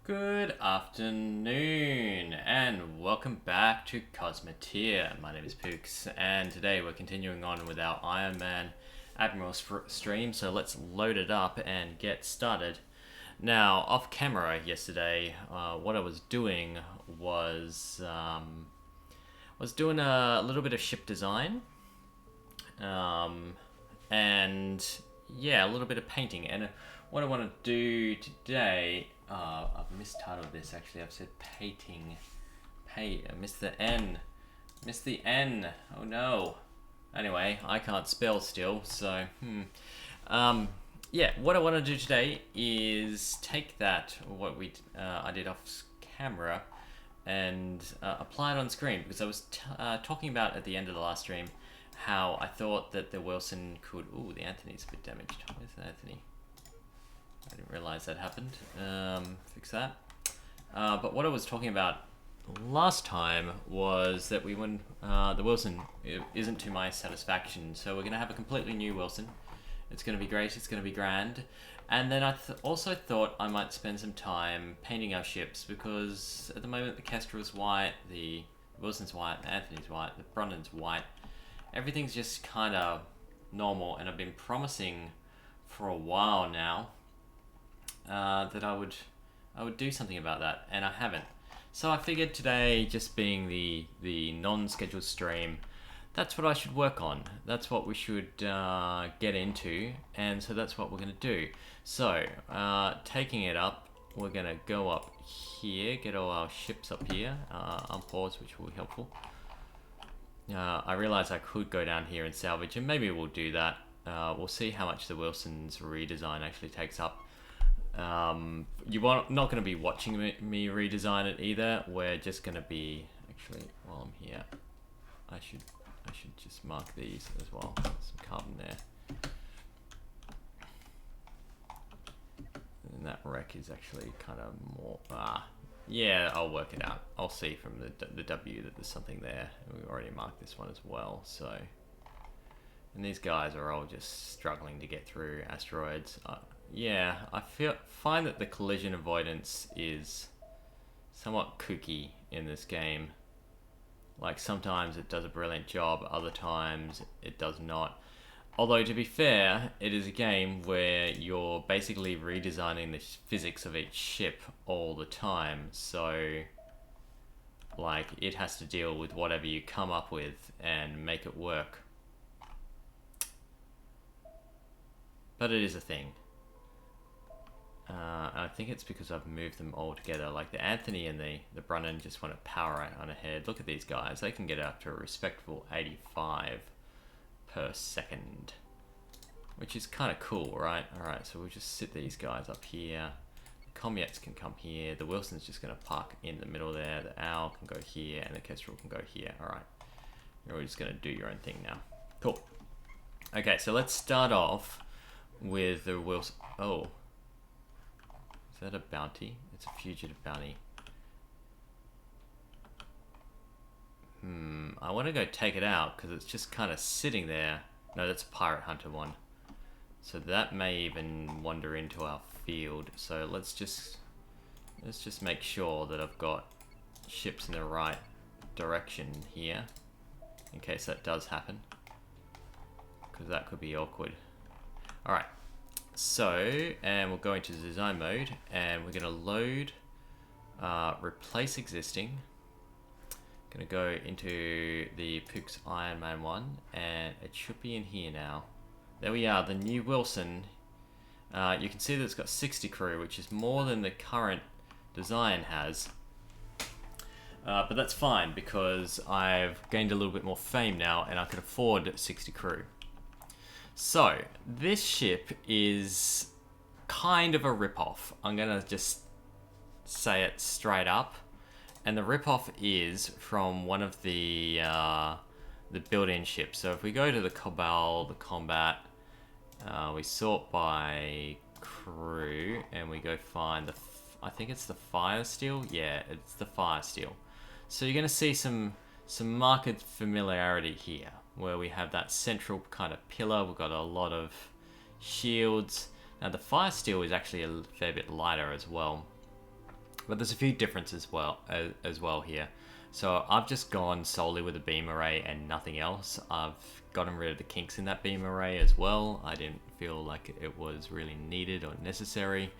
Good afternoon and welcome back to Cosmoteer. My name is Pooks and today we're continuing on with our Ironman Admiral stream, so let's load it up and get started. Now, off camera yesterday, what I was doing was doing a little bit of ship design, and yeah, a little bit of painting. And what I want to do today, I've mistitled this actually. I've said painting. I missed the N. Missed the N. Oh no. Anyway, I can't spell still, so yeah, what I want to do today is take that I did off camera and apply it on screen, because I was talking about at the end of the last stream how I thought that the Wilson could... Ooh, the Anthony's a bit damaged. Where's the Anthony? I didn't realize that happened. Fix that. But what I was talking about last time was that the Wilson isn't to my satisfaction, so we're going to have a completely new Wilson. It's going to be great, it's going to be grand. And then I also thought I might spend some time painting our ships, because at the moment the Kestrel's white, the Wilson's white, the Anthony's white, the Brunhin's white. Everything's just kind of normal, and I've been promising for a while now that I would do something about that, and I haven't. So I figured today, just being the non-scheduled stream, that's what I should work on. That's what we should get into, and so that's what we're going to do. So, taking it up, we're going to go up here, get all our ships up here, unpause, which will be helpful. I realize I could go down here and salvage, and maybe we'll do that. We'll see how much the Wilson's redesign actually takes up. You're not going to be watching me redesign it either. We're just going to be... Actually, while I'm here, I should just mark these as well. Some carbon there. And that wreck is actually kind of more... yeah, I'll work it out. I'll see from the W that there's something there. We've already marked this one as well, so... And these guys are all just struggling to get through asteroids. Yeah, I find that the collision avoidance is somewhat kooky in this game. Like, sometimes it does a brilliant job, other times it does not. Although, to be fair, it is a game where you're basically redesigning the physics of each ship all the time. So, like, it has to deal with whatever you come up with and make it work. But it is a thing. I think it's because I've moved them all together. Like the Anthony and the Brunhin just want to power right on ahead. Look at these guys. They can get up to a respectable 85 per second. Which is kind of cool, right? Alright, so we'll just sit these guys up here. The Komyets can come here. The Wilson's just going to park in the middle there. The Owl can go here. And the Kestrel can go here. Alright. You're just going to do your own thing now. Cool. Okay, so let's start off with the Wilson. Oh. Is that a bounty? It's a fugitive bounty. I want to go take it out because it's just kind of sitting there. No, that's a pirate hunter one. So that may even wander into our field. So let's just make sure that I've got ships in the right direction here, in case that does happen, because that could be awkward. All right. So, and we'll go into design mode, and we're going to load, replace existing. Going to go into the Pooks Ironman 1, and it should be in here now. There we are, the new Wilson. You can see that it's got 60 crew, which is more than the current design has. But that's fine, because I've gained a little bit more fame now, and I can afford 60 crew. So, this ship is kind of a rip-off. I'm going to just say it straight up. And the rip-off is from one of the built-in ships. So if we go to the Cabal, the Combat, we sort by crew, and we go find I think it's the Fire Steel? Yeah, it's the Fire Steel. So you're going to see some marked familiarity here, where we have that central kind of pillar. We've got a lot of shields. Now the Fire Steel is actually a fair bit lighter as well. But there's a few differences as well here. So I've just gone solely with a beam array and nothing else. I've gotten rid of the kinks in that beam array as well. I didn't feel like it was really needed or necessary.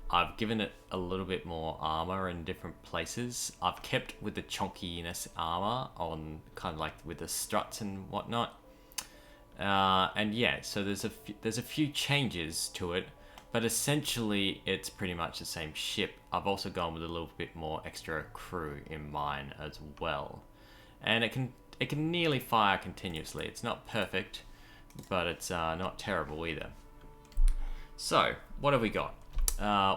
I've given it a little bit more armor in different places. I've kept with the chonkiness armor on kind of like with the struts and whatnot. And yeah, so there's a few changes to it, but essentially it's pretty much the same ship. I've also gone with a little bit more extra crew in mine as well, and it can nearly fire continuously. It's not perfect, but it's not terrible either. So what have we got?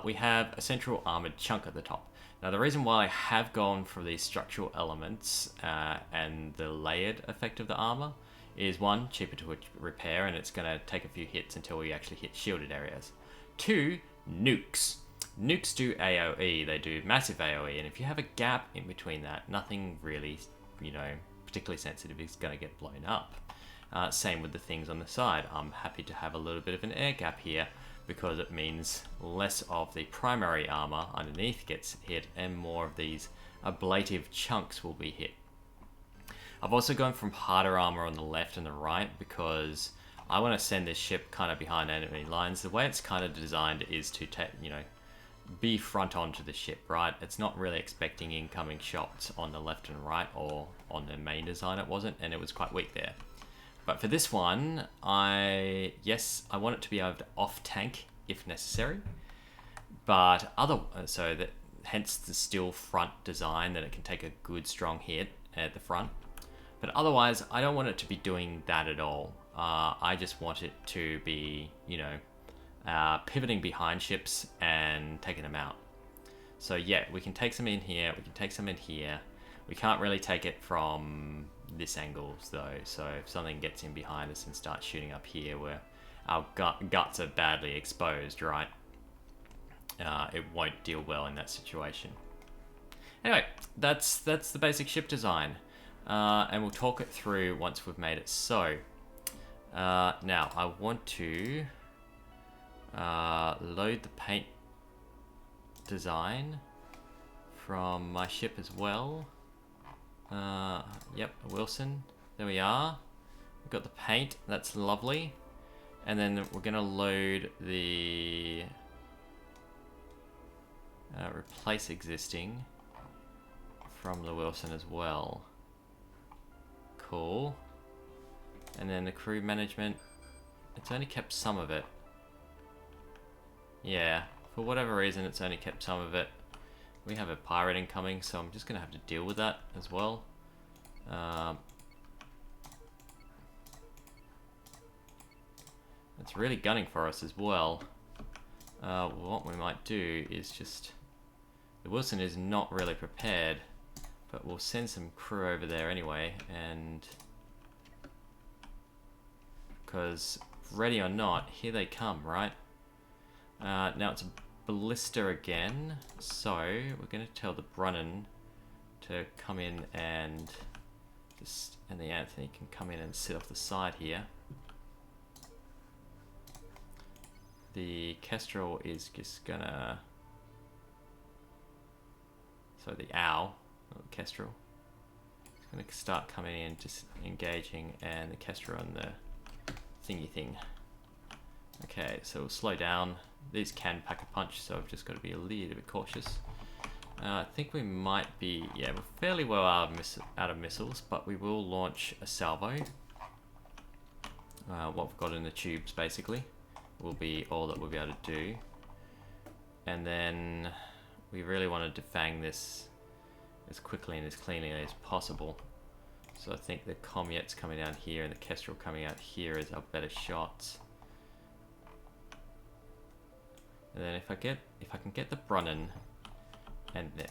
We have a central armored chunk at the top. Now the reason why I have gone for these structural elements and the layered effect of the armor is one, cheaper to repair, and it's going to take a few hits until we actually hit shielded areas. Two, nukes. Nukes do AoE, they do massive AoE, and if you have a gap in between that, nothing really, particularly sensitive is going to get blown up. Same with the things on the side. I'm happy to have a little bit of an air gap here because it means less of the primary armor underneath gets hit and more of these ablative chunks will be hit. I've also gone from harder armor on the left and the right because I want to send this ship kind of behind enemy lines. The way it's kind of designed is to be front onto the ship, right? It's not really expecting incoming shots on the left and right, or on the main design it wasn't, and it was quite weak there. But for this one, I want it to be able to off-tank if necessary. But hence the steel front design, that it can take a good strong hit at the front. But otherwise, I don't want it to be doing that at all. I just want it to be, pivoting behind ships and taking them out. So yeah, we can take some in here, we can take some in here. We can't really take it from this angle though, so if something gets in behind us and starts shooting up here where our guts are badly exposed, right? It won't deal well in that situation. Anyway, that's the basic ship design. And we'll talk it through once we've made it so. Now, I want to load the paint design from my ship as well. Yep, Wilson. There we are. We've got the paint. That's lovely. And then we're going to load the replace existing from the Wilson as well. Cool. And then the crew management, it's only kept some of it. Yeah, for whatever reason it's only kept some of it. We have a pirate incoming, so I'm just going to have to deal with that as well. It's really gunning for us as well. What we might do is just... The Wilson is not really prepared, but we'll send some crew over there anyway, and... Because, ready or not, here they come, right? Now it's a ballista again, so we're going to tell the Brunhin to come in and the Anthony can come in and sit off the side here. The Kestrel is just gonna... So the owl, not the Kestrel, is gonna start coming in, just engaging, and the Kestrel and the thingy thing. Okay, so we'll slow down. These can pack a punch, so I've just got to be a little bit cautious. I think we might be, yeah, we're fairly well out of missiles, but we will launch a salvo. What we've got in the tubes, basically, will be all that we'll be able to do. And then we really want to defang this as quickly and as cleanly as possible. So I think the Komyets coming down here and the Kestrel coming out here is our better shots. And then if I can get the Brunhin and the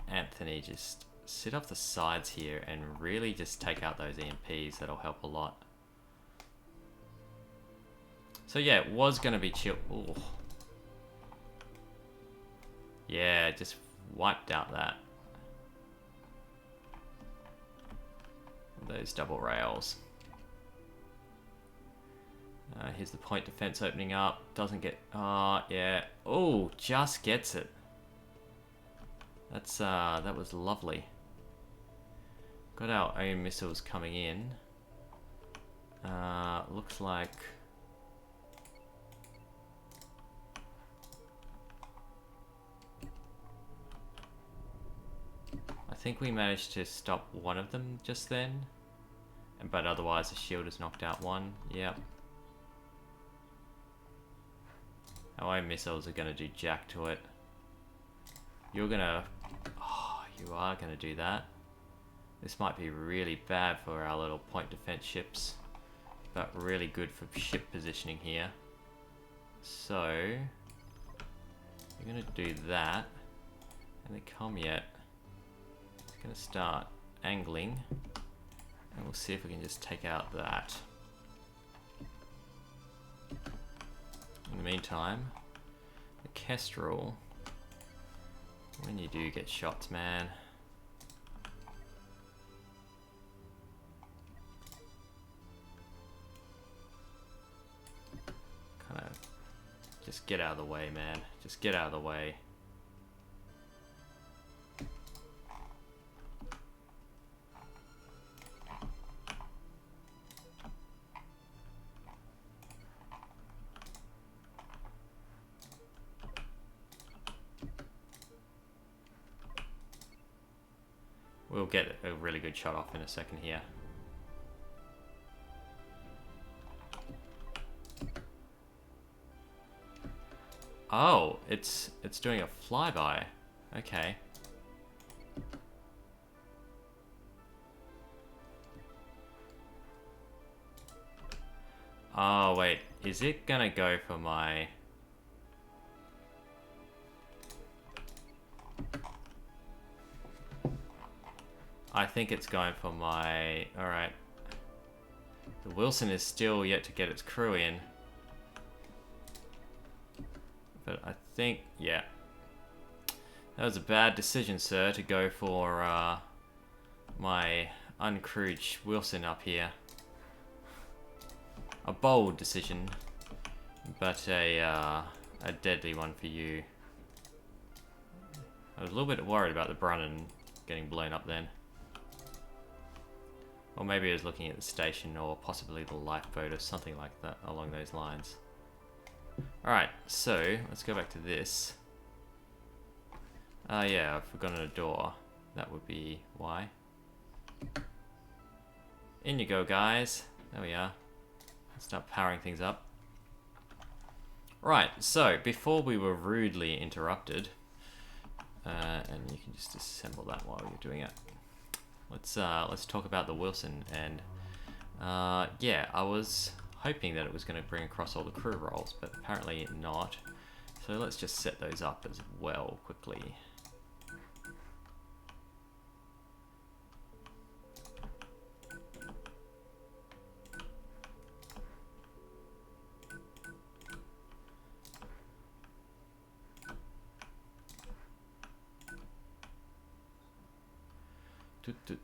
Anthony just sit off the sides here and really just take out those EMPs, that'll help a lot. So yeah, it was going to be chill. Ooh. Yeah, just wiped out that. Those double rails. Here's the point defense opening up. Doesn't get... yeah. Oh, just gets it. That's that was lovely. Got our own missiles coming in. Looks like I think we managed to stop one of them just then, but otherwise the shield has knocked out one. Yep. Our own missiles are gonna do jack to it. You're gonna... Oh, you are gonna do that. This might be really bad for our little point defense ships, but really good for ship positioning here. So, you're gonna do that, and the Komyet is gonna start angling, and we'll see if we can just take out that. In the meantime, the Kestrel, when you do get shots, man, kind of just get out of the way, man. Just get out of the way. We'll get a really good shot off in a second here. Oh, it's doing a flyby. Okay. Oh wait, is it gonna go for my... I think it's going for my... Alright. The Wilson is still yet to get its crew in. But I think, yeah. That was a bad decision, sir, to go for my uncrewed Wilson up here. A bold decision, but a deadly one for you. I was a little bit worried about the Brunhin getting blown up then. Or maybe I was looking at the station or possibly the lifeboat or something like that along those lines. Alright, so let's go back to this. Yeah, I've forgotten a door. That would be why. In you go, guys. There we are. Let's start powering things up. Right, so before we were rudely interrupted, and you can just disassemble that while you're doing it. Let's talk about the Wilson, and yeah, I was hoping that it was going to bring across all the crew roles, but apparently not. So let's just set those up as well quickly.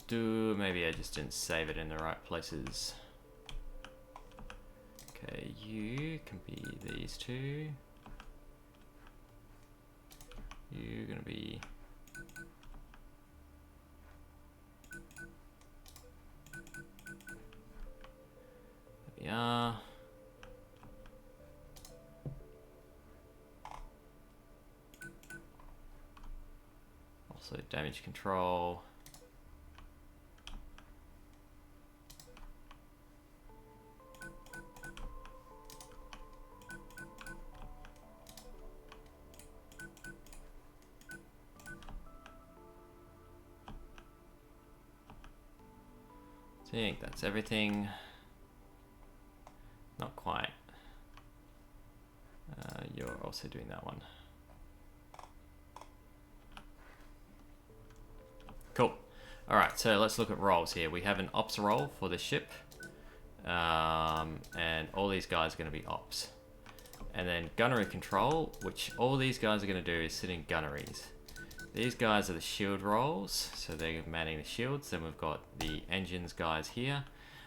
Maybe I just didn't save it in the right places. Okay, you can be these two. You're gonna be... There we are. Also damage control. I think that's everything. Not quite. You're also doing that one. Cool. Alright, so let's look at roles here. We have an ops role for the ship. And all these guys are going to be ops. And then gunnery control, which all these guys are going to do is sit in gunneries. These guys are the shield roles, so they're manning the shields. Then we've got the engines guys here.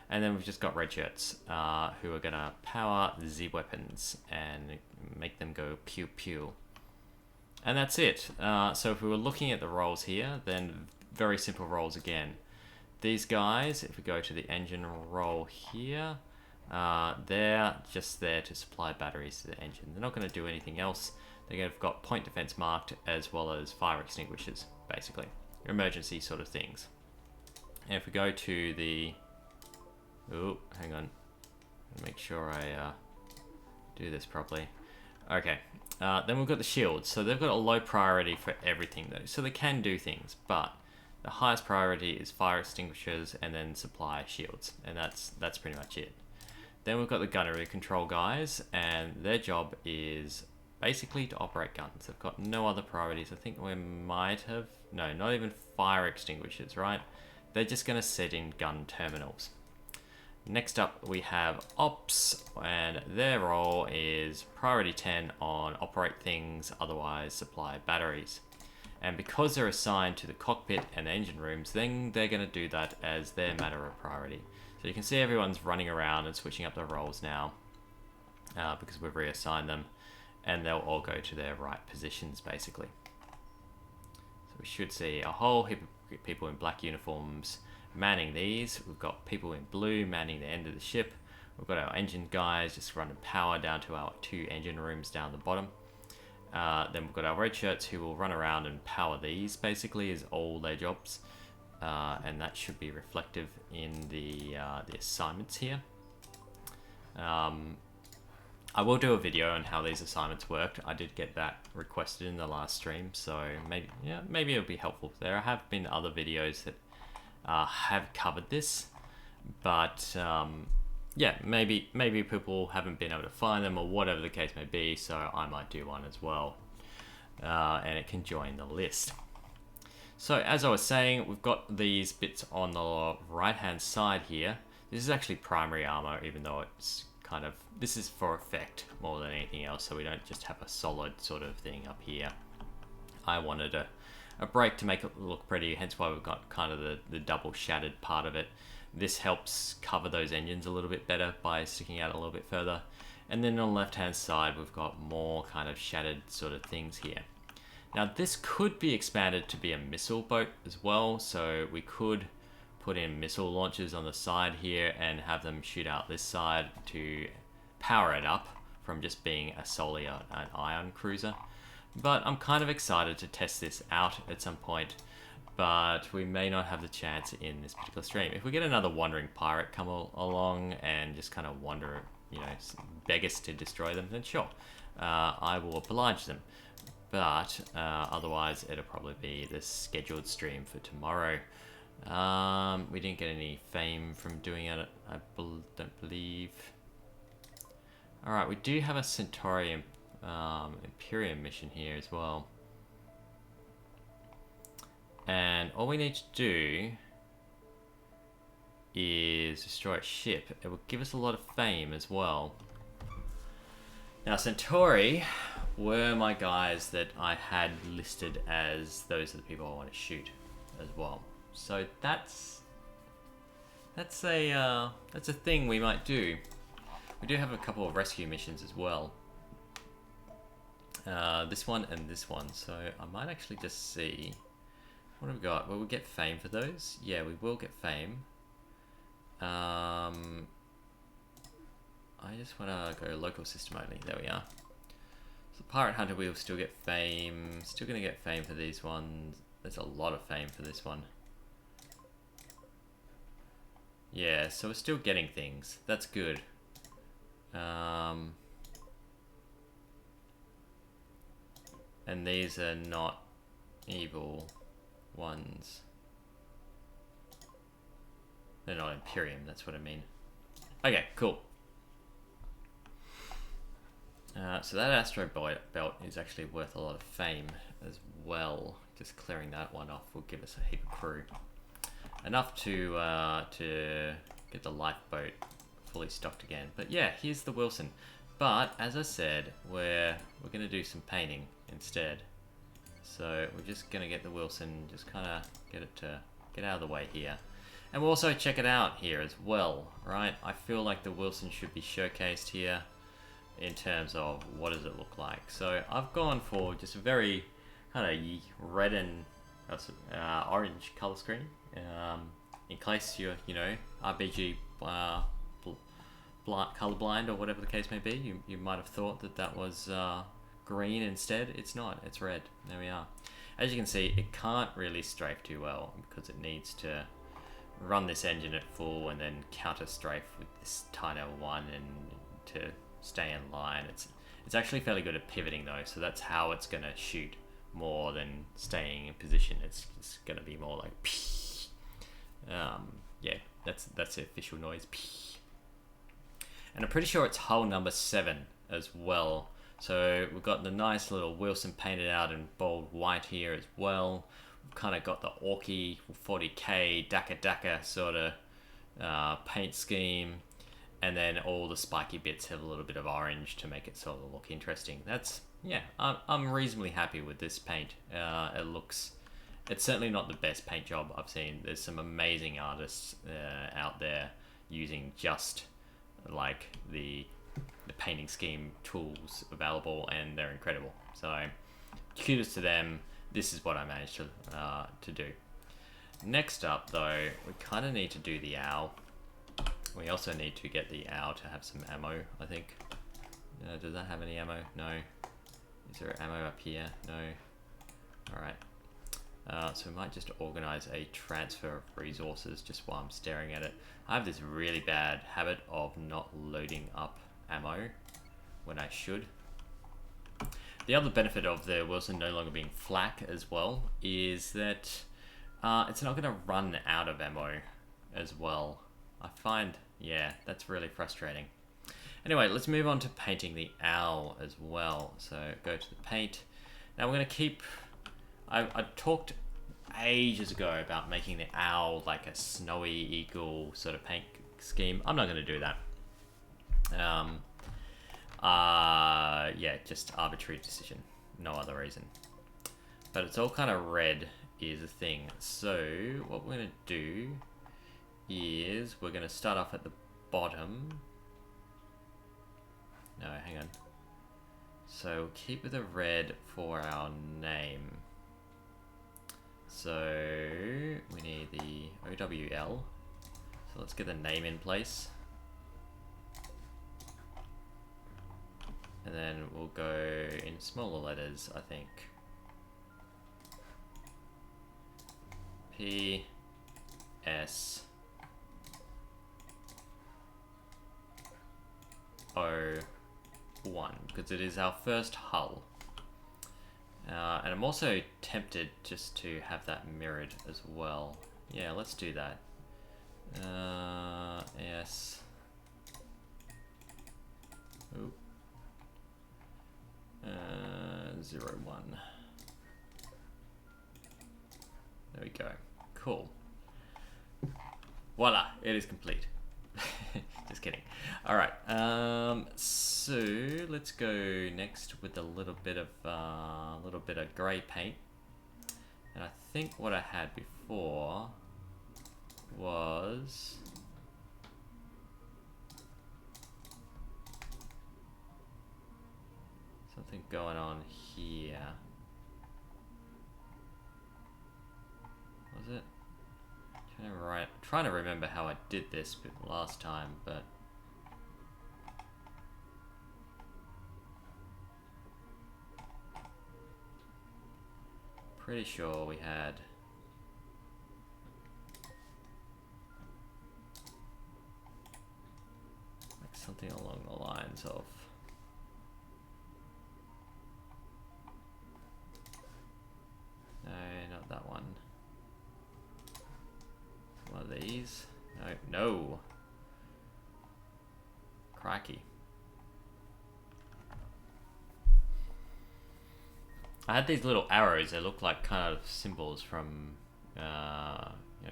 And then we've just got red shirts, who are going to power the weapons and make them go pew pew. And that's it. So if we were looking at the roles here, then very simple roles again. These guys, if we go to the engine role here, they're just there to supply batteries to the engine. They're not going to do anything else. They've got point defense marked as well as fire extinguishers, basically. Emergency sort of things. And if we go to the... Oh, hang on. Make sure I do this properly. Okay. Then we've got the shields. So they've got a low priority for everything though. So they can do things, but the highest priority is fire extinguishers and then supply shields. And that's pretty much it. Then we've got the gunnery control guys, and their job is basically to operate guns. They've got no other priorities. I think we might have... No, not even fire extinguishers, right? They're just going to set in gun terminals. Next up, we have Ops, and their role is priority 10 on operate things, otherwise supply batteries. And because they're assigned to the cockpit and engine rooms, then they're going to do that as their matter of priority. So you can see everyone's running around and switching up their roles now because we've reassigned them, and they'll all go to their right positions basically. So we should see a whole heap of people in black uniforms manning these. We've got people in blue manning the end of the ship. We've got our engine guys just running power down to our 2 engine rooms down the bottom. Then we've got our red shirts who will run around and power these basically is all their jobs. And that should be reflective in the assignments here. I will do a video on how these assignments worked. I did get that requested in the last stream, so maybe it'll be helpful. There have been other videos that have covered this, but yeah, maybe people haven't been able to find them or whatever the case may be, so I might do one as well, and it can join the list. So as I was saying, we've got these bits on the right hand side here. This is actually primary armor, even though it's kind of, this is for effect more than anything else, so we don't just have a solid sort of thing up here. I wanted a break to make it look pretty, hence why we've got kind of the double shattered part of it. This helps cover those engines a little bit better by sticking out a little bit further. And then on the left hand side, we've got more kind of shattered sort of things here. Now this could be expanded to be a missile boat as well, so we could put in missile launchers on the side here and have them shoot out this side to power it up from just being solely an ion cruiser. But I'm kind of excited to test this out at some point, but we may not have the chance in this particular stream. If we get another wandering pirate come along and just kind of wander, you know, beg us to destroy them, then sure, I will oblige them. But otherwise it'll probably be the scheduled stream for tomorrow. We didn't get any fame from doing it, I don't believe. Alright, we do have a Centauri Imperium mission here as well. And all we need to do is destroy a ship. It will give us a lot of fame as well. Now Centauri were my guys that I had listed as those are the people I want to shoot as well. So that's a thing we might do. We do have a couple of rescue missions as well. This one and this one. So I might actually just see what have we got. Will we get fame for those? Yeah, we will get fame. I just want to go local system only. There we are. So Pirate Hunter, we will still get fame. Still going to get fame for these ones. There's a lot of fame for this one. Yeah, so we're still getting things. That's good. And these are not evil ones. They're not Imperium, that's what I mean. Okay, cool. So that asteroid belt is actually worth a lot of fame as well. Just clearing that one off will give us a heap of crew. Enough to get the lifeboat fully stocked again. But yeah, here's the Wilson. But as I said, we're gonna do some painting instead. So we're just gonna get the Wilson, just kind of get out of the way here. And we'll also check it out here as well, right? I feel like the Wilson should be showcased here. in terms of what does it look like. So I've gone for just a very kind of red and orange color scheme. In case you're, RBG colorblind or whatever the case may be, you might have thought that was green instead. It's not, it's red. There we are. As you can see, it can't really strafe too well because it needs to run this engine at full and then counter strafe with this tiny one and to stay in line. It's actually fairly good at pivoting though, so that's how it's going to shoot more than staying in position. It's going to be more like yeah, that's the official noise. And I'm pretty sure it's hull number 7 as well. So we've got the nice little Wilson painted out in bold white here as well. We've kind of got the Orky 40k Daka sort of paint scheme. And then all the spiky bits have a little bit of orange to make it sort of look interesting. Yeah, I'm reasonably happy with this paint. It's certainly not the best paint job I've seen. There's some amazing artists out there using just like the painting scheme tools available, and they're incredible. So kudos to them. This is what I managed to do. Next up though, we kind of need to do the owl. We also need to get the owl to have some ammo, I think. Does that have any ammo? No. Is there ammo up here? No. Alright. So we might just organize a transfer of resources just while I'm staring at it. I have this really bad habit of not loading up ammo when I should. The other benefit of the Wilson no longer being flak as well is that it's not going to run out of ammo as well. I find, yeah, that's really frustrating. Anyway, let's move on to painting the owl as well. So go to the paint. Now we're going to keep... I talked ages ago about making the owl like a snowy eagle sort of paint scheme. I'm not going to do that. Yeah, just arbitrary decision. No other reason. But it's all kind of red is a thing. So what we're going to do is we're going to start off at the bottom. No, hang on. So we'll keep with the red for our name. So we need the OWL. So let's get the name in place. And then we'll go in smaller letters, I think. P S O1, because it is our first hull. And I'm also tempted just to have that mirrored as well. Yeah, let's do that. S. Ooh. 01. There we go. Cool. Voila, it is complete. Just kidding. All right. So let's go next with a little bit of grey paint. And I think what I had before was something going on here. Was it? Trying to remember how I did this last time, but pretty sure we had like something along the lines of no, not that one. One of these? No. Crikey. I had these little arrows. They look like kind of symbols from,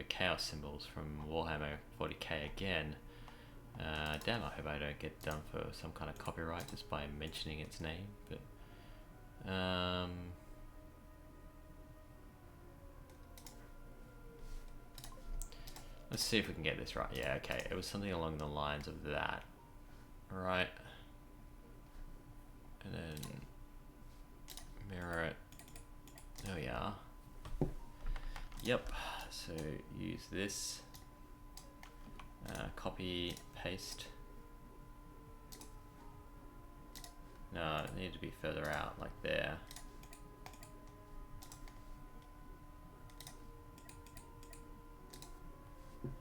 chaos symbols from Warhammer 40k again. Damn, I hope I don't get done for some kind of copyright just by mentioning its name. But let's see if we can get this right. Yeah, okay. It was something along the lines of that. Right. and then mirror it. There we are. Yep, so use this, copy, paste. No, it needs to be further out, like there. And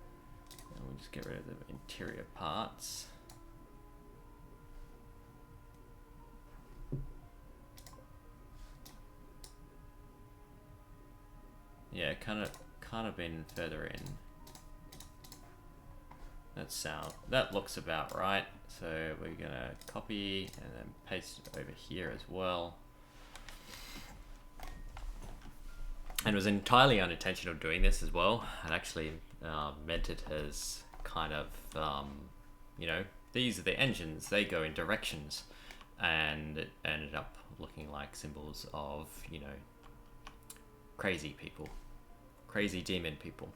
we'll just get rid of the interior parts. Yeah, kind of been further in. That looks about right. So we're gonna copy and then paste it over here as well. And it was entirely unintentional doing this as well. I actually meant it as kind of, you know, these are the engines, they go in directions. And it ended up looking like symbols of, you know, crazy people. Crazy demon people.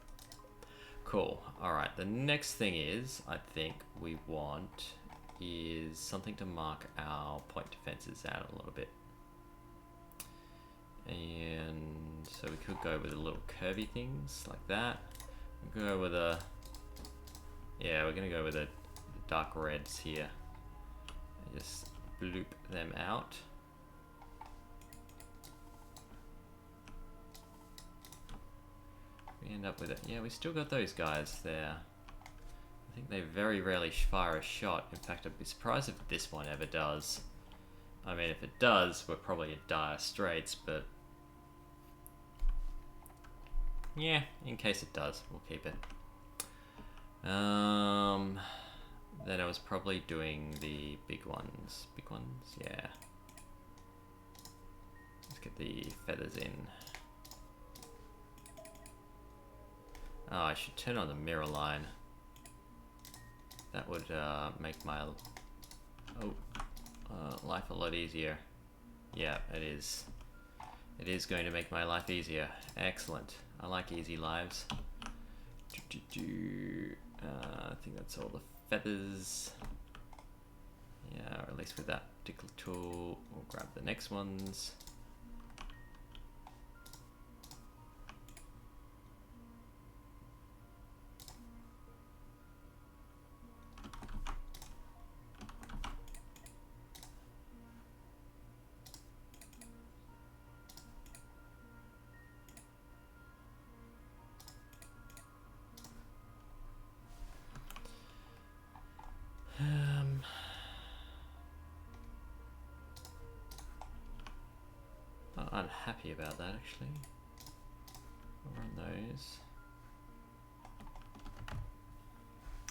Cool. Alright, the next thing is, I think we want is something to mark our point defenses out a little bit. And so we could go with the little curvy things like that. We'll go with a, yeah, we're gonna go with the dark reds here. And just bloop them out. We end up with it. Yeah, we still got those guys there. I think they very rarely fire a shot. In fact, I'd be surprised if this one ever does. I mean, if it does, we're probably in dire straits, but yeah, in case it does, we'll keep it. Then I was probably doing the big ones. Big ones, yeah. Let's get the feathers in. Oh, I should turn on the mirror line. That would make my life a lot easier. Yeah, it is. It is going to make my life easier. Excellent. I like easy lives. I think that's all the feathers. Yeah, or at least with that particular tool, we'll grab the next ones. Not unhappy about that actually. I'll run those.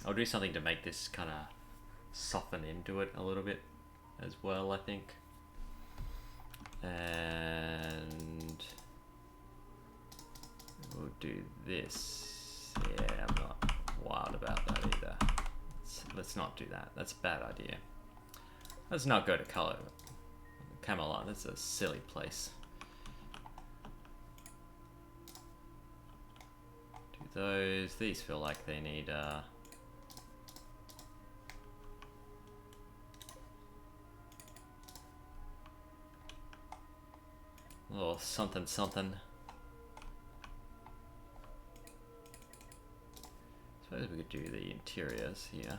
I'll do something to make this kind of soften into it a little bit as well, I think. And we'll do this. Yeah, I'm not wild about that either. Let's not do that. That's a bad idea. Let's not go to color. Camelot, that's a silly place. Do those. These feel like they need a little something something. Suppose we could do the interiors here.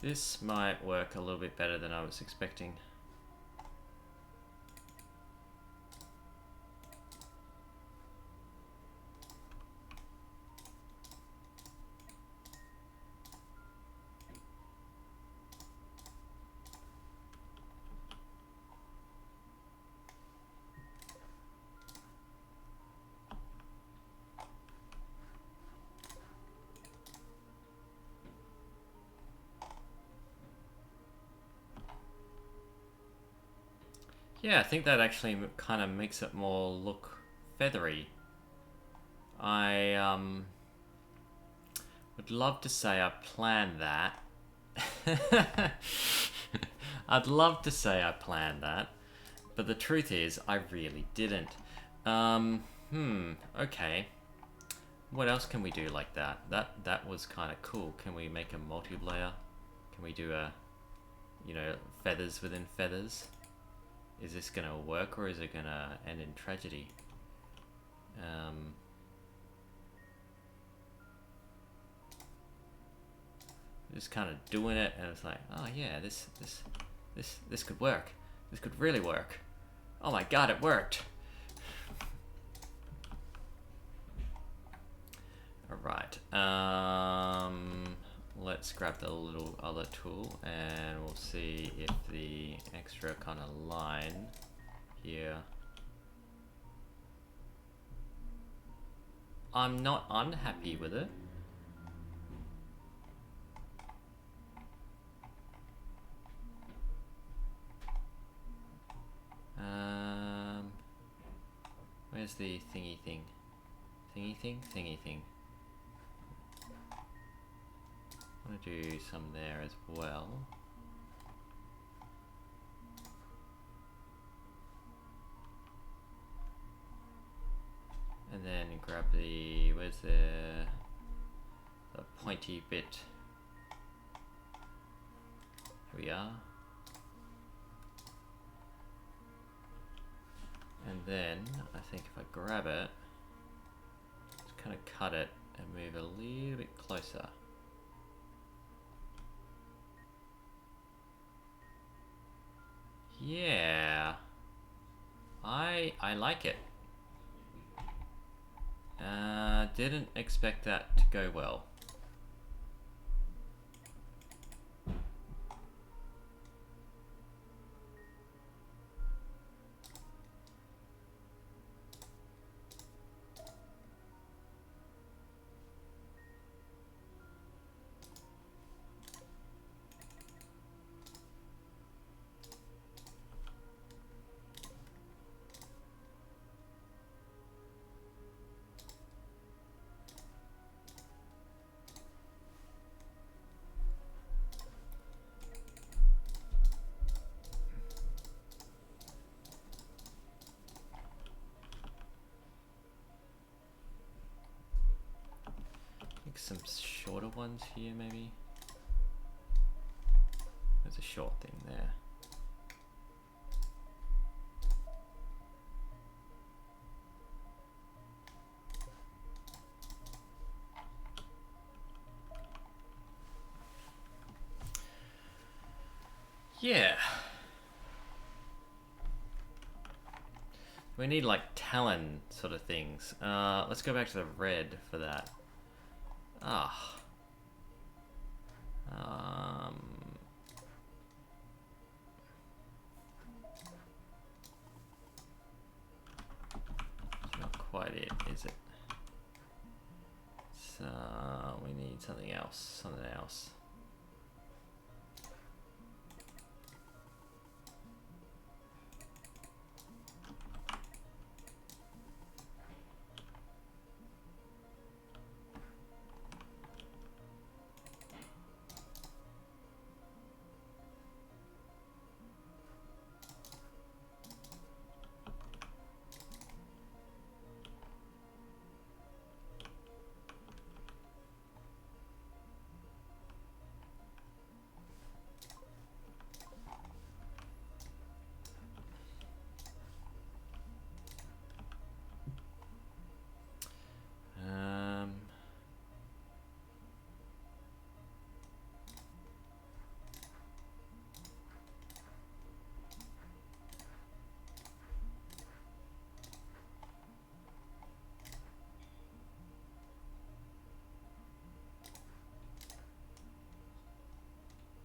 This might work a little bit better than I was expecting. Yeah, I think that actually kind of makes it more look feathery. I would love to say I planned that. I'd love to say I planned that, but the truth is I really didn't. Okay. What else can we do like that? That was kind of cool. Can we make a multi-layer? Can we do a, you know, feathers within feathers? Is this gonna work or is it gonna end in tragedy? Just kind of doing it, and it's like, oh yeah, this could work. This could really work. Oh my god, it worked. All right. Let's grab the little other tool, and we'll see if the extra kind of line here. I'm not unhappy with it. Where's the thingy thing? Thingy thing? Thingy thing. I want to do some there as well. And then grab the, where's the pointy bit? Here we are. And then, I think if I grab it, just kind of cut it and move a little bit closer. Yeah, I like it. Didn't expect that to go well. Some shorter ones here, maybe. There's a short thing there. Yeah. We need like talon sort of things. Let's go back to the red for that. Ah. It's not quite it, is it? So we need something else. Something else.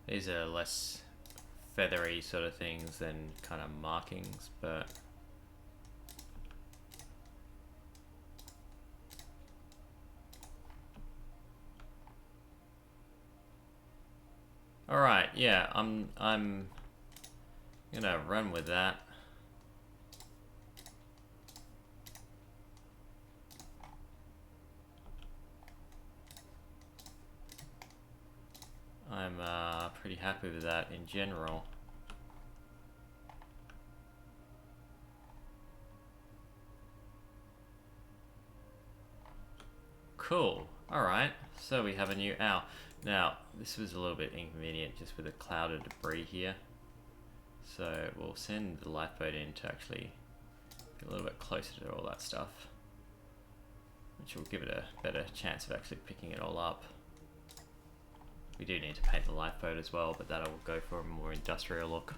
These are less feathery sort of things than kind of markings, but all right, yeah, I'm gonna run with that. I'm pretty happy with that in general. Cool. Alright, so we have a new owl. Now, this was a little bit inconvenient just with a cloud of debris here. So we'll send the lifeboat in to actually get a little bit closer to all that stuff, which will give it a better chance of actually picking it all up. We do need to paint the lifeboat as well, but that'll go for a more industrial look.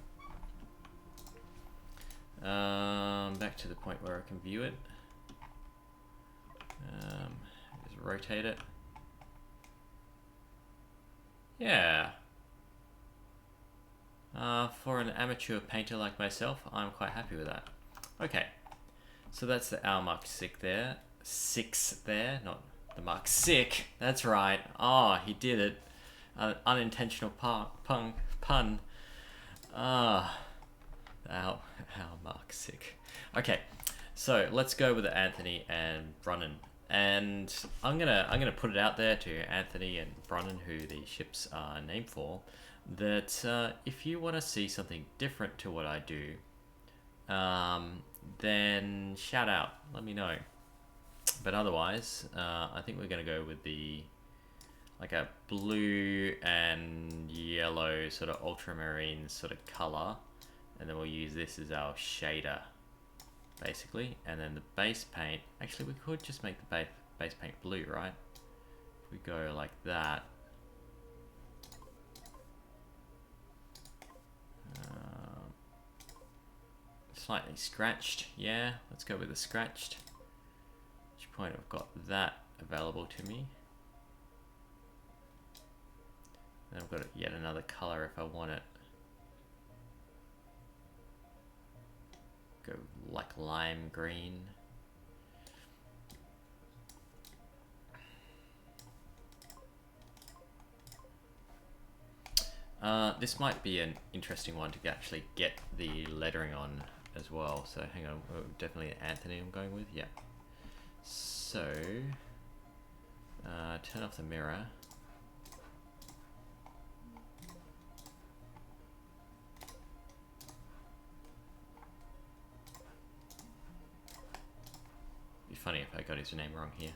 Back to the point where I can view it. Just rotate it. Yeah. For an amateur painter like myself, I'm quite happy with that. Okay, so that's the owl Mark 6 there. 6 there, not the Mark 6. That's right. Oh, he did it. Unintentional pun. Ah, owl Mark 6. Okay, so let's go with Anthony and Brunhin. And I'm gonna put it out there to Anthony and Brunhin, who the ships are named for, that if you want to see something different to what I do, then shout out, let me know. But otherwise, I think we're gonna go with like a blue and yellow sort of ultramarine sort of color, and then we'll use this as our shader, basically. And then the base paint, actually we could just make the base paint blue, right? If we go like that. Slightly scratched, yeah, let's go with the scratched. At which point I've got that available to me. Then I've got yet another color if I want it. Go like lime green. This might be an interesting one to actually get the lettering on as well. So hang on, definitely Anthony I'm going with, yeah. So, turn off the mirror. Be funny if I got his name wrong here.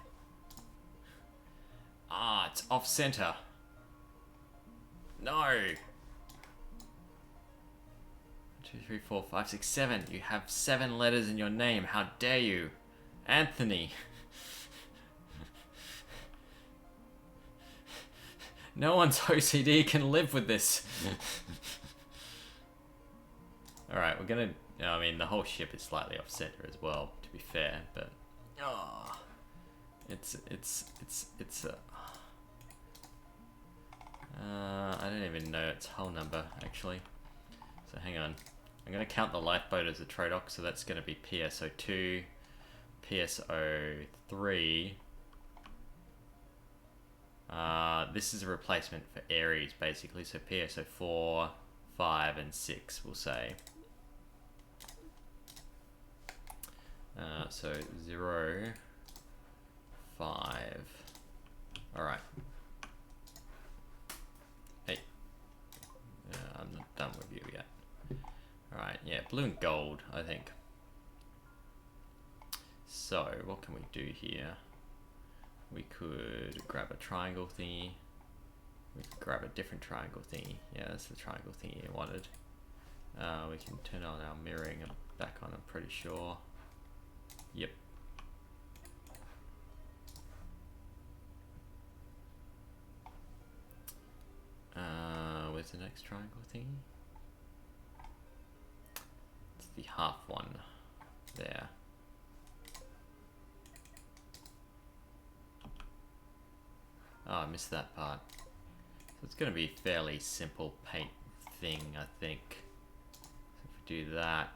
Ah, it's off center. No. 2, 3, 4, 5, 6, 7. You have 7 letters in your name. How dare you? Anthony. No one's OCD can live with this. Alright, we're gonna... I mean, the whole ship is slightly off center as well, to be fair, but... Oh, it's I don't even know its hull number, actually. So hang on. I'm going to count the lifeboat as a Trodoc, so that's going to be PSO2, PSO3. This is a replacement for Ares, basically, so PSO4, 5, and 6, we'll say. So 0, 5. Alright. Hey. I'm not done with you yet. Alright, yeah, blue and gold, I think. So, what can we do here? We could grab a triangle thingy. We could grab a different triangle thingy. Yeah, that's the triangle thingy I wanted. We can turn on our mirroring back on, I'm pretty sure. Yep. Where's the next triangle thingy? It's the half one. There. Oh, I missed that part. So it's going to be a fairly simple paint thing, I think. So if we do that.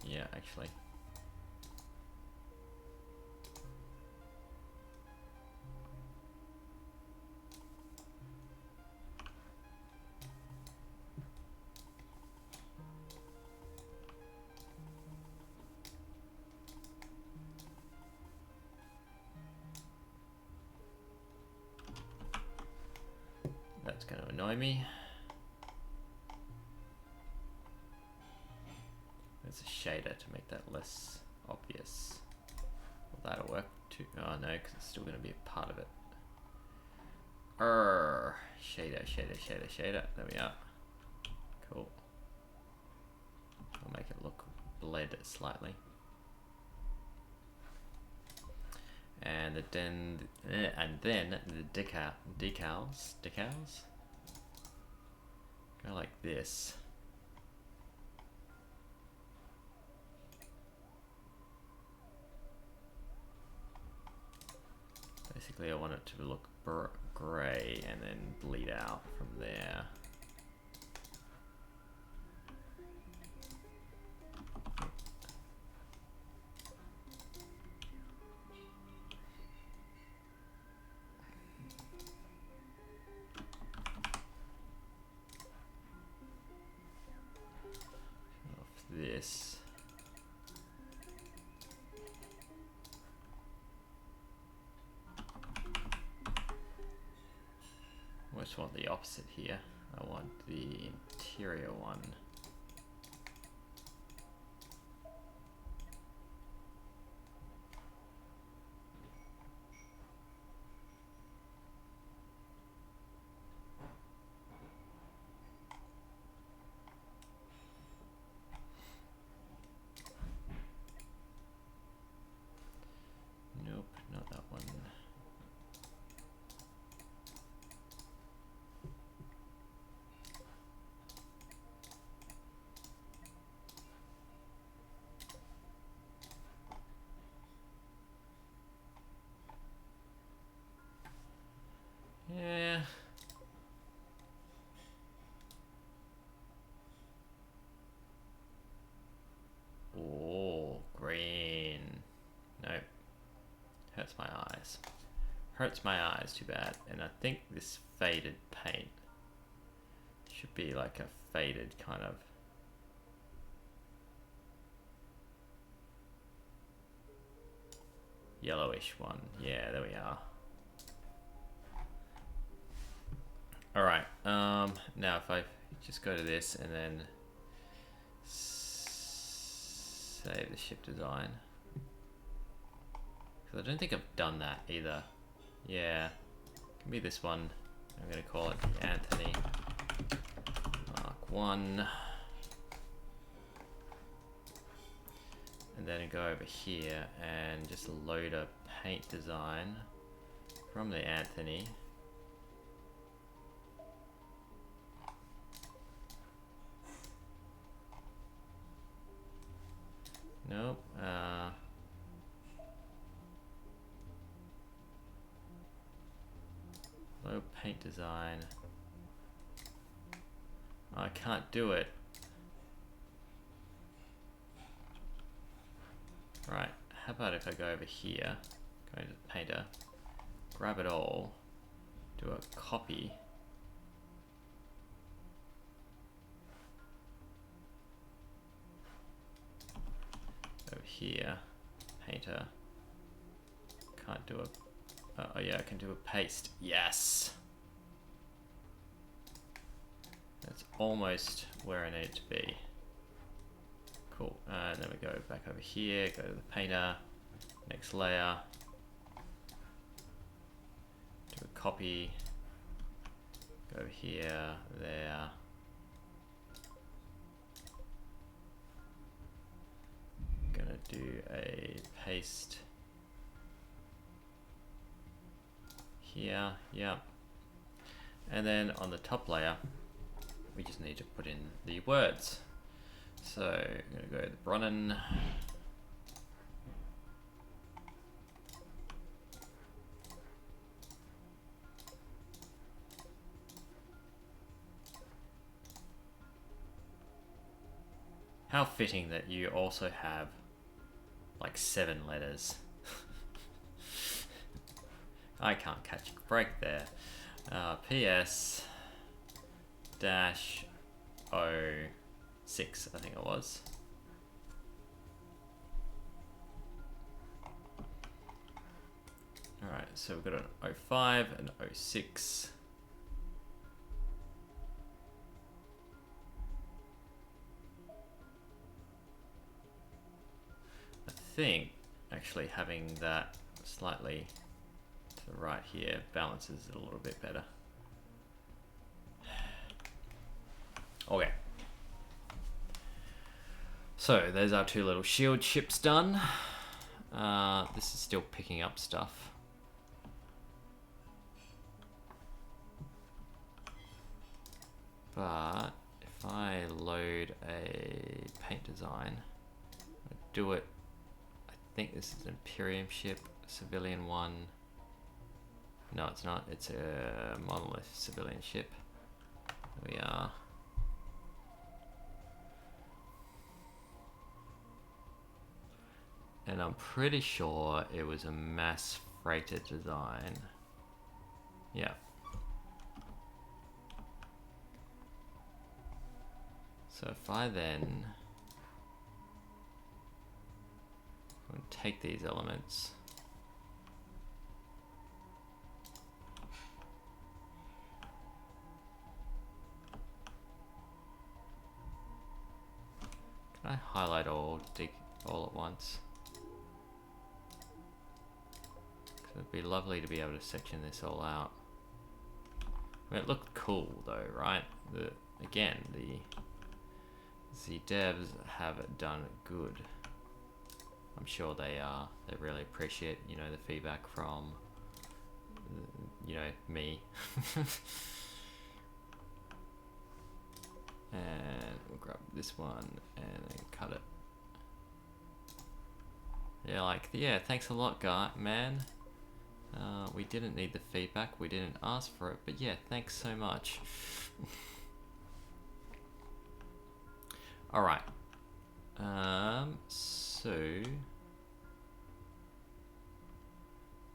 Yeah, actually. annoy me. There's a shader to make that less obvious. Well, that'll work too. Oh no, because it's still going to be a part of it. Shader, shader, shader, shader. There we are. Cool. I'll make it look bled slightly. And then the decals go like this. Basically, I want it to look grey and then bleed out from there. This. I just want the opposite here. I want the interior one. Nope, not that one. Yeah. Oh, green. Nope. Hurts my eyes. Hurts my eyes, too bad. And I think this faded paint should be like a faded kind of yellowish one. Yeah, there we are. Alright, now if I just go to this and then save the ship design. Because I don't think I've done that either. Yeah, can be this one. I'm going to call it the Anthony Mk1. And then go over here and just load a paint design from the Anthony. Nope. Low paint design. Oh, I can't do it. Right. How about if I go over here, go into the painter, grab it all, do a copy. Over here, painter, can't do a, oh yeah, I can do a paste, yes! That's almost where I need it to be. Cool, and then we go back over here, go to the painter, next layer, do a copy, go over here, there. Gonna do a paste here, yeah. And then on the top layer, we just need to put in the words. So I'm gonna go to the Brunhin. How fitting that you also have like 7 letters. I can't catch a break there. PS dash 06, I think it was. Alright, so we've got an 05 and 06. think actually having that slightly to the right here balances it a little bit better. Okay. So there's our two little shield ships done. This is still picking up stuff. But if I load a paint design, I do it, I think this is an Imperium ship, civilian one. No, it's not, it's a monolith civilian ship. There we are. And I'm pretty sure it was a mass freighter design. Yeah. So if I then take these elements, can I highlight all at once? It'd be lovely to be able to section this all out. I mean, it looked cool though, right? Again, the devs have done good. I'm sure they are. They really appreciate, you know, the feedback from, you know, me. And we'll grab this one and then cut it. Yeah, like, yeah, thanks a lot, guy, man. We didn't need the feedback, we didn't ask for it, but yeah, thanks so much. Alright. So I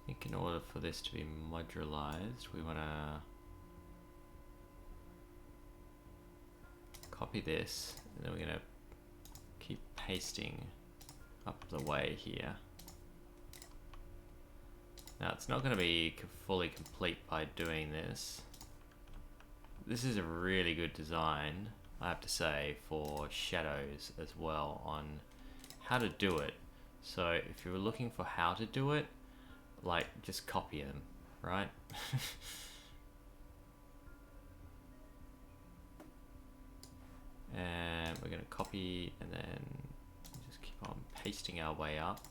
think in order for this to be modularized, we want to copy this, and then we're going to keep pasting up the way here. Now, it's not going to be fully complete by doing this. This is a really good design, I have to say, for shadows as well, on how to do it. So if you're looking for how to do it, like, just copy them, right? And we're going to copy and then just keep on pasting our way up.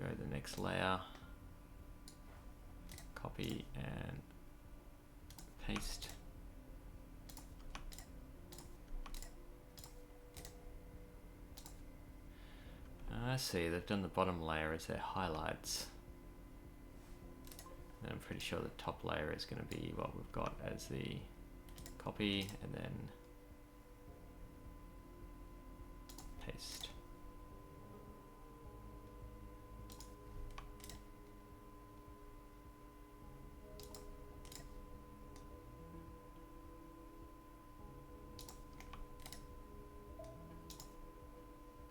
Go to the next layer, copy and paste. I see, they've done the bottom layer as their highlights. And I'm pretty sure the top layer is going to be what we've got as the copy and then paste.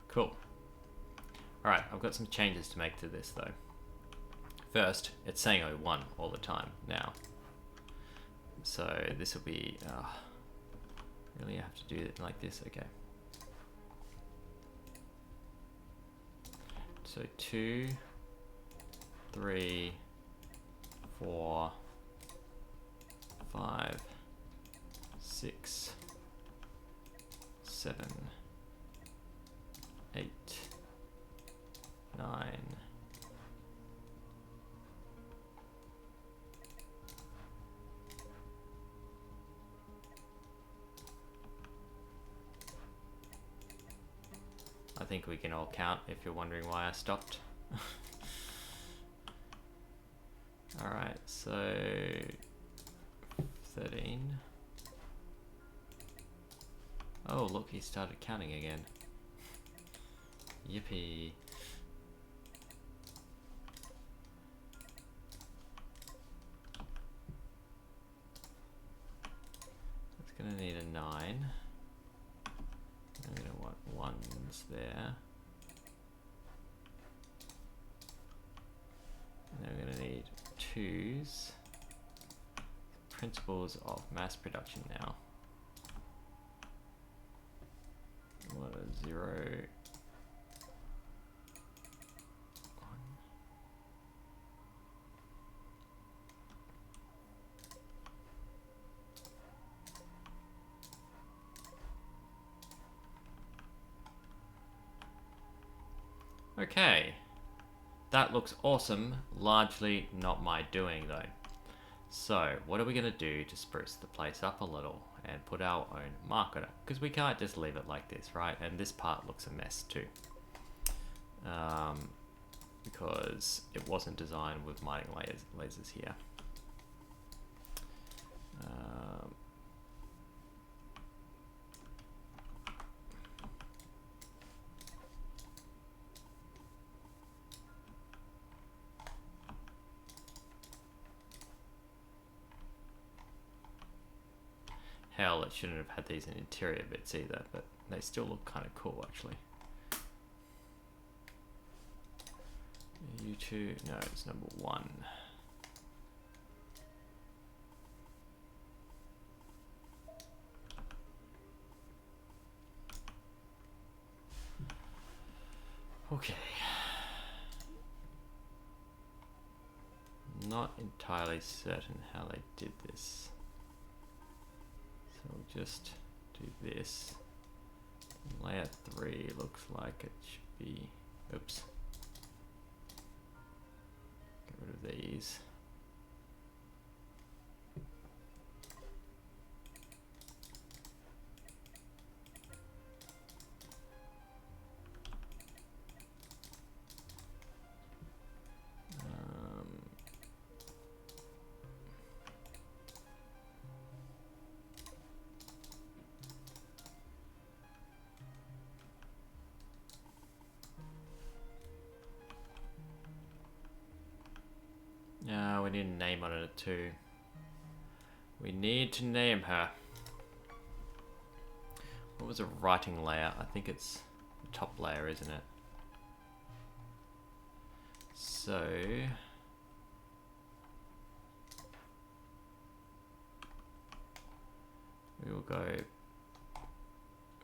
Cool. Alright, I've got some changes to make to this though. First, it's saying 01 all the time now. So this will be, really I have to do it like this, okay. So 2, 3, 4, 5, 6, 7, 8, 9, 'I think we can all count if you're wondering why I stopped. Alright, so 13. Oh, look, he started counting again. Yippee. It's gonna need a 9. I'm gonna want 1s there. choose principles of mass production now. What a 0, 1. Okay, that looks awesome. Largely not my doing though. So what are we going to do to spruce the place up a little and put our own marker? Because we can't just leave it like this, right? And this part looks a mess too. Because it wasn't designed with mining lasers here. Hell, it shouldn't have had these in interior bits either, but they still look kind of cool actually. You two, no, it's number 1. Okay. Not entirely certain how they did this. So we'll just do this. Layer 3 looks like it should be, oops. Get rid of these. We need a name on it too. We need to name her. What was a writing layer? I think it's the top layer, isn't it? So we will go.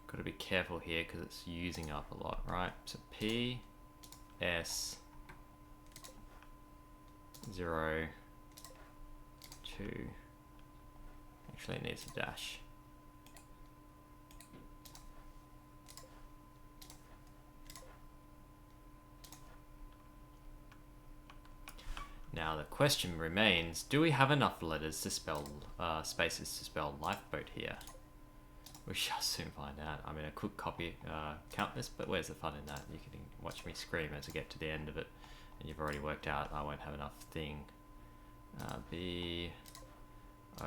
Got to be careful here because it's using up a lot, right? So P S 0 2. Actually, it needs a dash. Now the question remains: do we have enough letters to spell spaces to spell lifeboat here? We shall soon find out. I mean, I could copy count this, but where's the fun in that? You can watch me scream as I get to the end of it. And you've already worked out I won't have enough thing. B O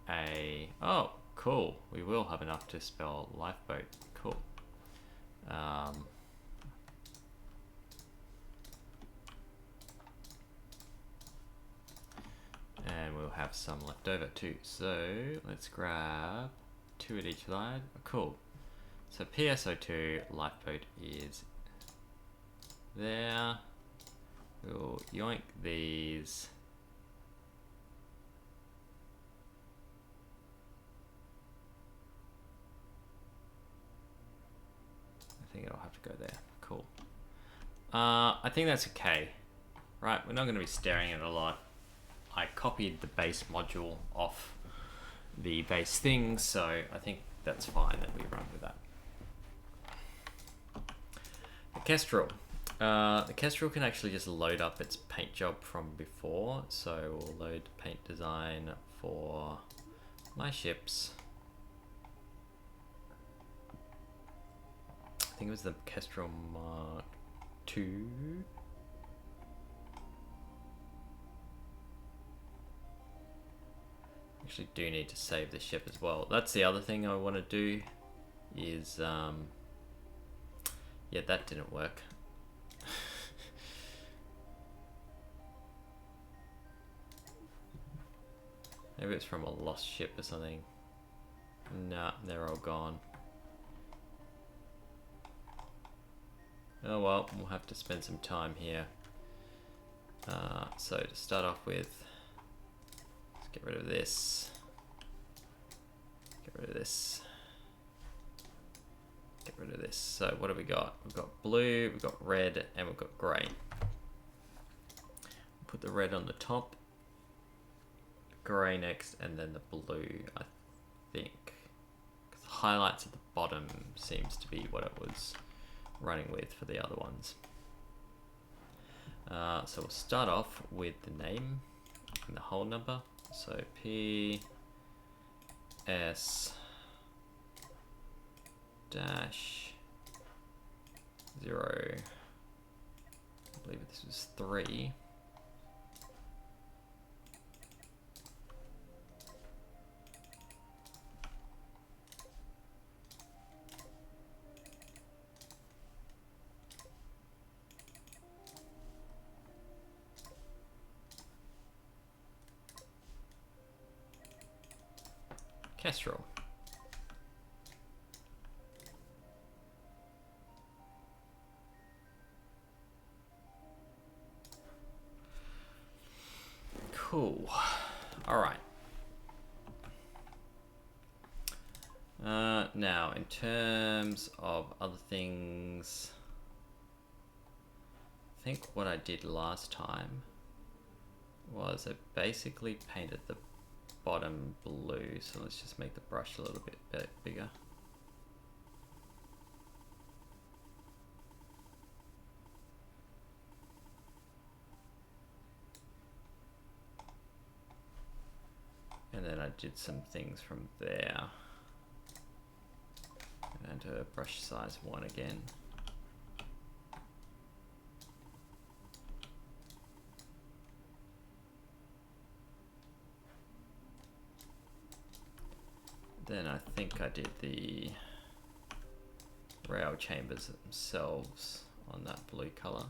A. Oh, cool. We will have enough to spell lifeboat. Cool. And we'll have some left over too. So let's grab 2 at each side. Oh, cool. So PSO2 lifeboat is there. We'll yoink these. I think it'll have to go there. Cool. I think that's okay. Right, we're not going to be staring at it a lot. I copied the base module off the base thing, so I think that's fine that we run with that. The Kestrel. The Kestrel can actually just load up its paint job from before, so we'll load paint design for my ships. I think it was the Kestrel Mark II. Actually do need to save the ship as well. That's the other thing I want to do is, yeah, that didn't work. Maybe it's from a lost ship or something. Nah, they're all gone. Oh well, we'll have to spend some time here. So to start off with, let's get rid of this. Get rid of this. Get rid of this. So what have we got? We've got blue, we've got red, and we've got grey. Put the red on the top, grey next, and then the blue, I think. Because the highlights at the bottom seems to be what it was running with for the other ones. So we'll start off with the name and the whole number. So P S dash 0. I believe this was 3. Kestrel. Cool. All right. Now, in terms of other things, I think what I did last time was I basically painted the bottom blue, so let's just make the brush a little bit bigger. And then I did some things from there. And to brush size 1 again. Then I think I did the rail chambers themselves on that blue color.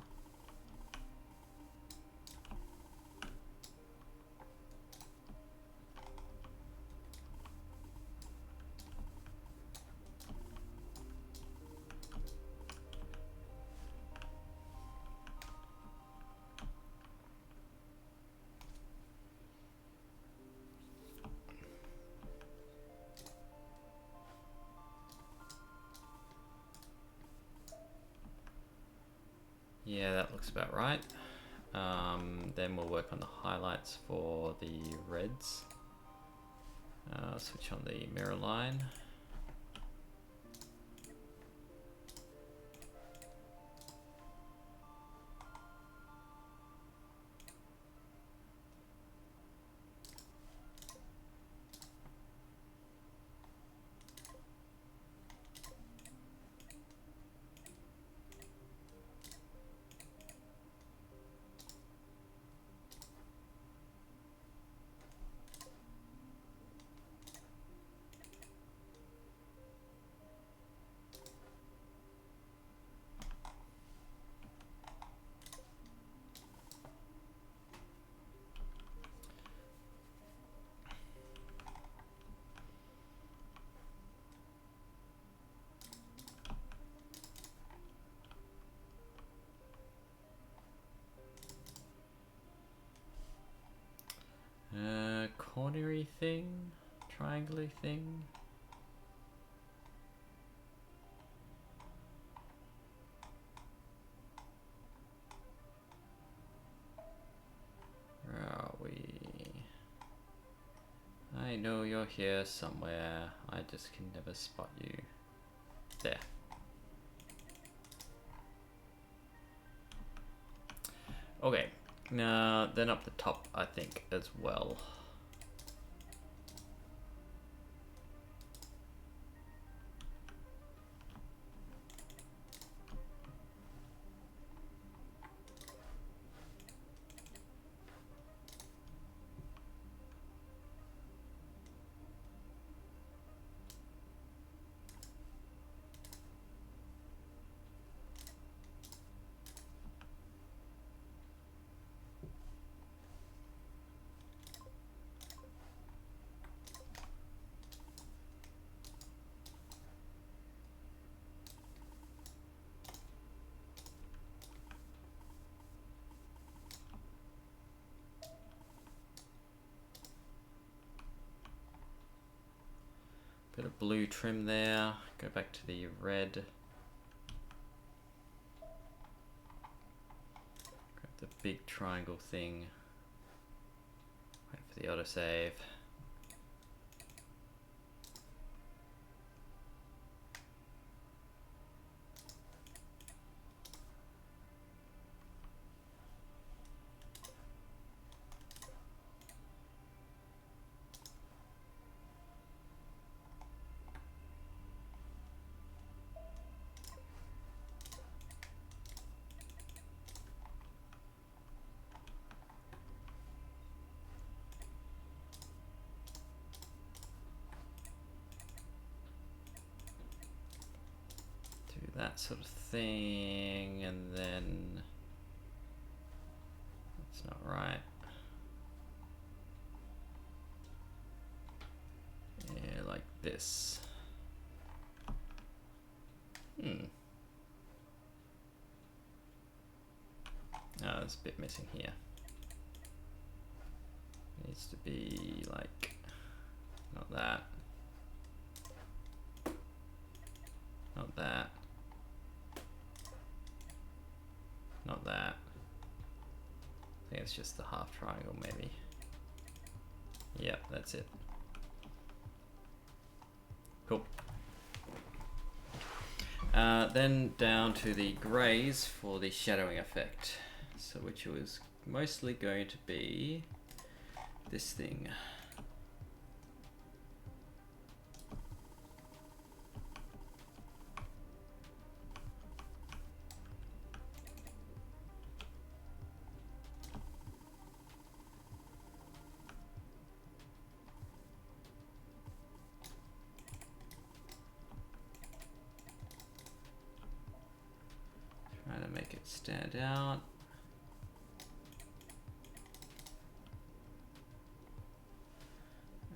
Yeah, that looks about right. Then we'll work on the highlights for the reds. Switch on the mirror line. Cornery thing, triangle-y thing. Where are we? I know you're here somewhere. I just can never spot you. There. Okay. Then up the top, I think, as well. Bit of blue trim there. Go back to the red. Grab the big triangle thing. Wait for the autosave. That sort of thing, and then that's not right. Yeah, like this. Oh, there's a bit missing here. Needs to be like, not that. Not that. Not that. I think it's just the half triangle, maybe. Yep, that's it. Cool. Then down to the grays for the shadowing effect. So which was mostly going to be this thing. Stand out.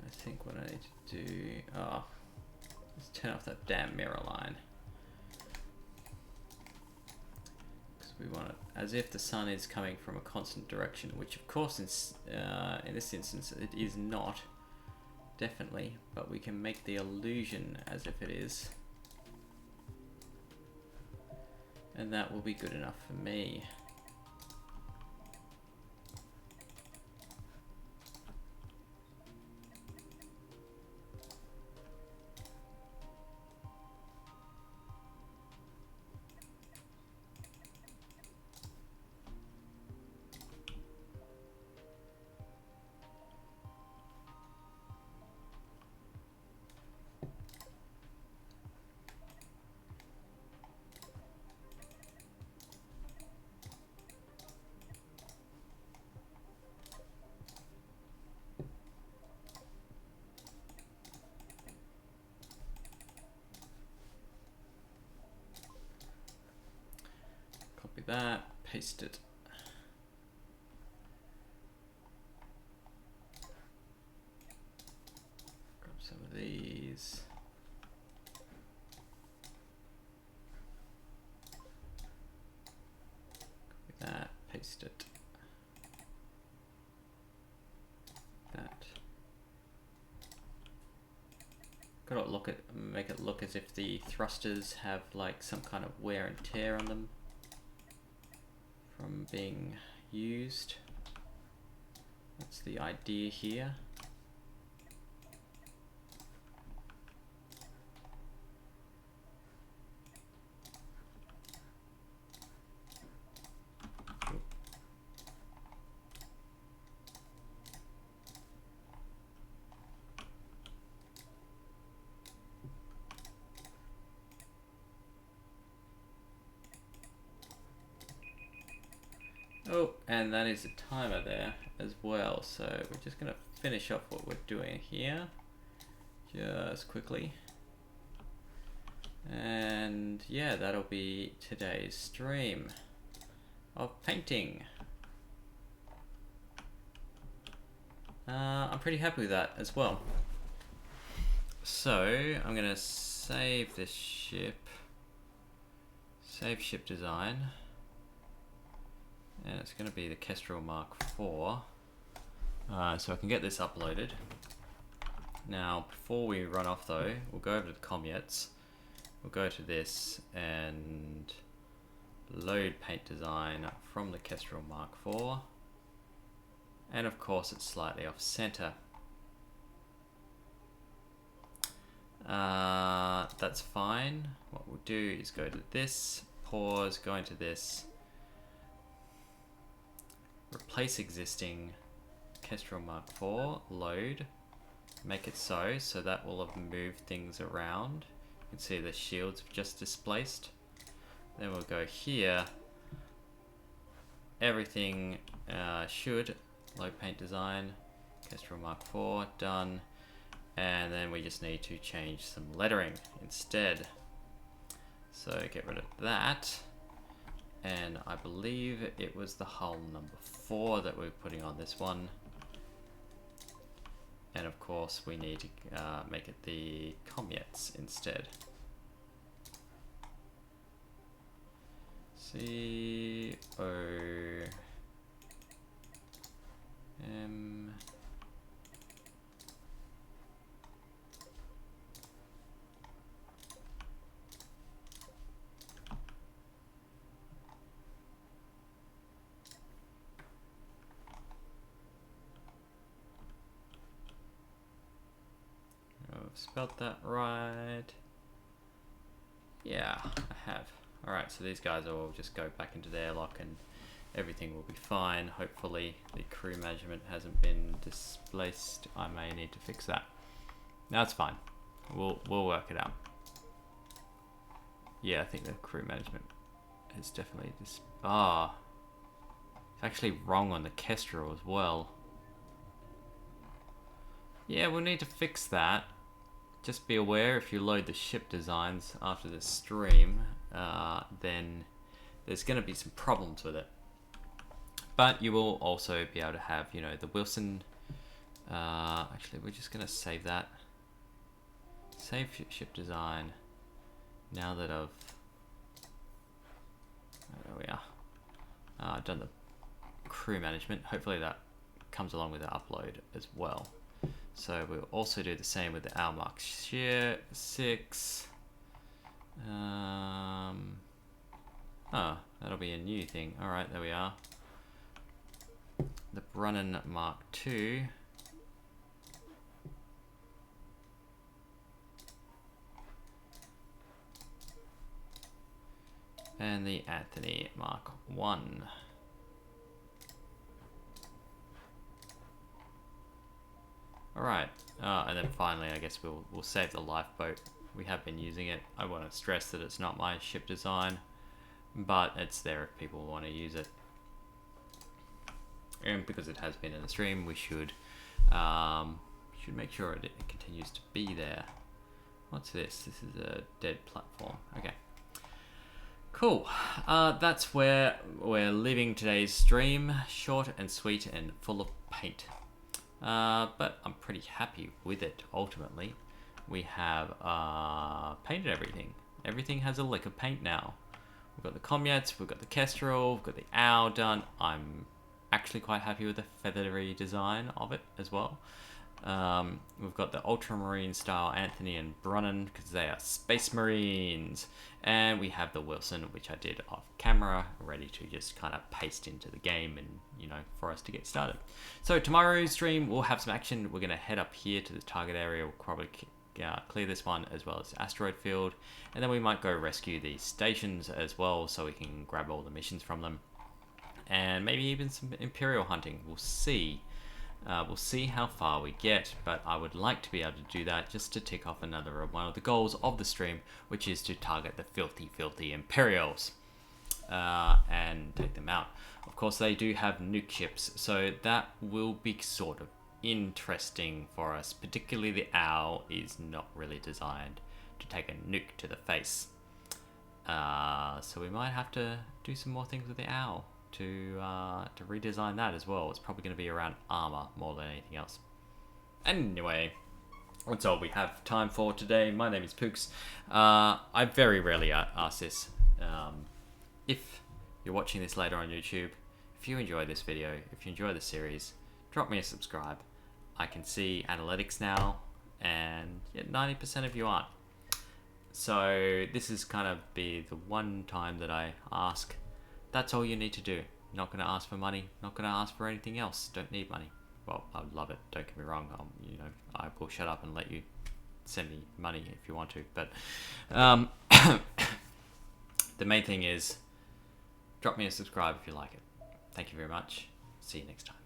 I think what I need to do, let's turn off that damn mirror line. Because we want it as if the sun is coming from a constant direction, which of course in this instance it is not, definitely, but we can make the illusion as if it is. And that will be good enough for me. That, paste it. Grab some of these. Copy that, paste it. That. Gotta look at, make it look as if the thrusters have like some kind of wear and tear on them from being used. That's the idea here. Oh, and that is a timer there as well. So we're just going to finish off what we're doing here just quickly. And yeah, that'll be today's stream of painting. I'm pretty happy with that as well. So I'm going to save this ship, save ship design. And it's going to be the Kestrel Mark IV. So I can get this uploaded. Now, before we run off though, we'll go over to the Komyets. We'll go to this and load paint design from the Kestrel Mark IV. And of course it's slightly off center. That's fine. What we'll do is go to this, pause, go into this, replace existing Kestrel Mark IV, load, make it so that will have moved things around. You can see the shields have just displaced. Then we'll go here, everything should load paint design, Kestrel Mark IV, done. And then we just need to change some lettering instead. So get rid of that. And I believe it was the hull number 4 that we're putting on this one. And of course we need to make it the Komyets instead. C-O-M... I've spelled that right. Yeah, I have. Alright, so these guys will just go back into the airlock and everything will be fine. Hopefully the crew management hasn't been displaced. I may need to fix that. That's fine. We'll work it out. Yeah, I think the crew management is definitely it's actually wrong on the Kestrel as well. Yeah, we'll need to fix that. Just be aware if you load the ship designs after the stream, then there's going to be some problems with it. But you will also be able to have, you know, the Wilson. Actually, we're just going to save that. Save ship design. Now that I've, there we are. I've done the crew management. Hopefully that comes along with the upload as well. So we'll also do the same with the hour mark shear 6. Oh, that'll be a new thing. All right, there we are. The Brunhin Mark II. And the Anthony Mark I. Alright, and then finally I guess we'll save the Lifeboat. We have been using it. I want to stress that it's not my ship design, but it's there if people want to use it. And because it has been in the stream, we should make sure it continues to be there. What's this? This is a dead platform. Okay. Cool. That's where we're leaving today's stream. Short and sweet and full of paint. But I'm pretty happy with it, ultimately. We have painted everything. Everything has a lick of paint now. We've got the Komyets, we've got the Kestrel, we've got the owl done. I'm actually quite happy with the feathery design of it as well. We've got the ultramarine style Anthony and Brunhin because they are space marines. And we have the Wilson, which I did off camera, ready to just kind of paste into the game and, you know, for us to get started. So tomorrow's stream, we'll have some action. We're going to head up here to the target area. We'll probably clear this one as well as the asteroid field. And then we might go rescue these stations as well so we can grab all the missions from them. And maybe even some Imperial hunting. We'll see. We'll see how far we get, but I would like to be able to do that just to tick off another one of the goals of the stream, which is to target the filthy Imperials and take them out. Of course, they do have nuke ships, so that will be sort of interesting for us. Particularly the owl is not really designed to take a nuke to the face. So we might have to do some more things with the owl to redesign that as well. It's probably going to be around armor more than anything else. Anyway, that's all we have time for today. My name is Pooks. I very rarely ask this. If you're watching this later on YouTube, if you enjoy this video, if you enjoy the series, drop me a subscribe. I can see analytics now, and 90% of you aren't. So this is kind of be the one time that I ask. That's all you need to do. Not going to ask for money. Not going to ask for anything else. Don't need money. Well, I would love it. Don't get me wrong. I will shut up and let you send me money if you want to. But the main thing is, drop me a subscribe if you like it. Thank you very much. See you next time.